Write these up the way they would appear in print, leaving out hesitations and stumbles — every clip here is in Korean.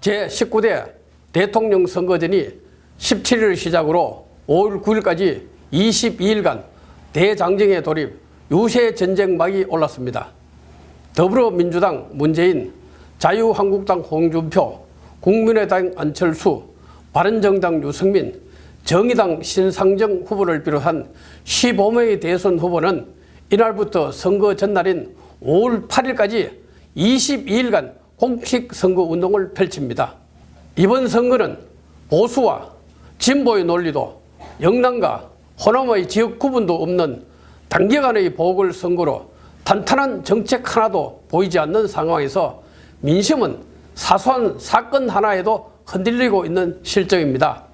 제19대 대통령 선거전이 17일 시작으로 5월 9일까지 22일간 대장정에 돌입 유세 전쟁막이 올랐습니다. 더불어민주당 문재인, 자유한국당 홍준표, 국민의당 안철수, 바른정당 유승민, 정의당 신상정 후보를 비롯한 15명의 대선 후보는 이날부터 선거 전날인 5월 8일까지 22일간 공식 선거운동을 펼칩니다. 이번 선거는 보수와 진보의 논리도 영남과 호남의 지역 구분도 없는 단기간의 보궐선거로 탄탄한 정책 하나도 보이지 않는 상황에서 민심은 사소한 사건 하나에도 흔들리고 있는 실정입니다.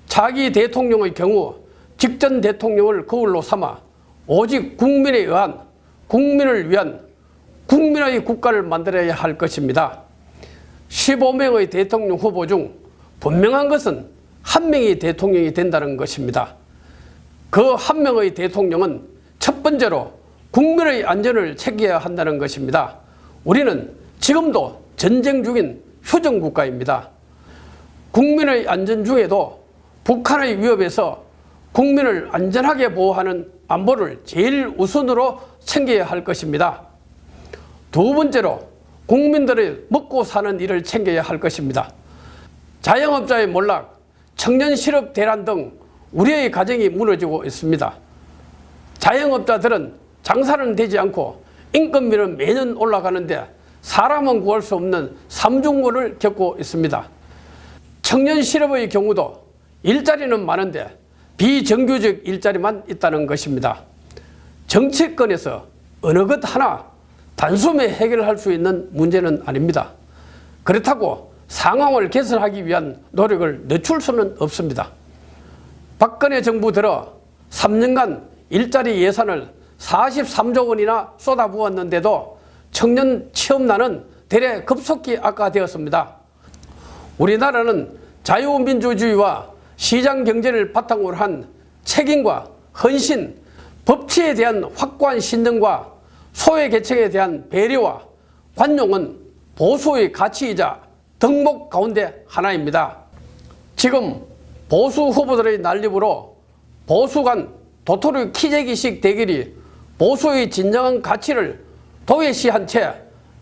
차기 대통령의 경우 직전 대통령을 거울로 삼아 오직 국민에 의한, 국민을 위한 국민의 국가를 만들어야 할 것입니다. 15명의 대통령 후보 중 분명한 것은 한 명이 대통령이 된다는 것입니다. 그 한 명의 대통령은 첫 번째로 국민의 안전을 챙겨야 한다는 것입니다. 우리는 지금도 전쟁 중인 휴전국가입니다. 국민의 안전 중에도 북한의 위협에서 국민을 안전하게 보호하는 안보를 제일 우선으로 챙겨야 할 것입니다. 두 번째로 국민들의 먹고 사는 일을 챙겨야 할 것입니다. 자영업자의 몰락, 청년 실업 대란 등 우리의 가정이 무너지고 있습니다. 자영업자들은 장사는 되지 않고 인건비는 매년 올라가는데 사람은 구할 수 없는 삼중고를 겪고 있습니다. 청년 실업의 경우도 일자리는 많은데 비정규직 일자리만 있다는 것입니다. 정치권에서 어느 것 하나 단숨에 해결할 수 있는 문제는 아닙니다. 그렇다고 상황을 개선하기 위한 노력을 늦출 수는 없습니다. 박근혜 정부 들어 3년간 일자리 예산을 43조 원이나 쏟아부었는데도 청년 취업난은 대래 급속히 악화되었습니다. 우리나라는 자유민주주의와 시장경제를 바탕으로 한 책임과 헌신, 법치에 대한 확고한 신념과 소외계층에 대한 배려와 관용은 보수의 가치이자 덕목 가운데 하나입니다. 지금 보수 후보들의 난립으로 보수 간 도토리 키재기식 대결이 보수의 진정한 가치를 도외시한 채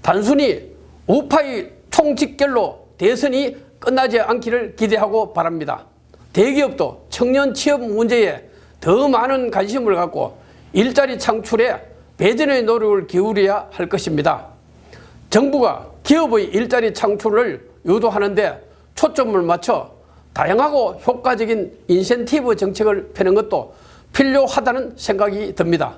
단순히 우파의 총집결로 대선이 끝나지 않기를 기대하고 바랍니다. 대기업도 청년 취업 문제에 더 많은 관심을 갖고 일자리 창출에 배전의 노력을 기울여야 할 것입니다. 정부가 기업의 일자리 창출을 유도하는 데 초점을 맞춰 다양하고 효과적인 인센티브 정책을 펴는 것도 필요하다는 생각이 듭니다.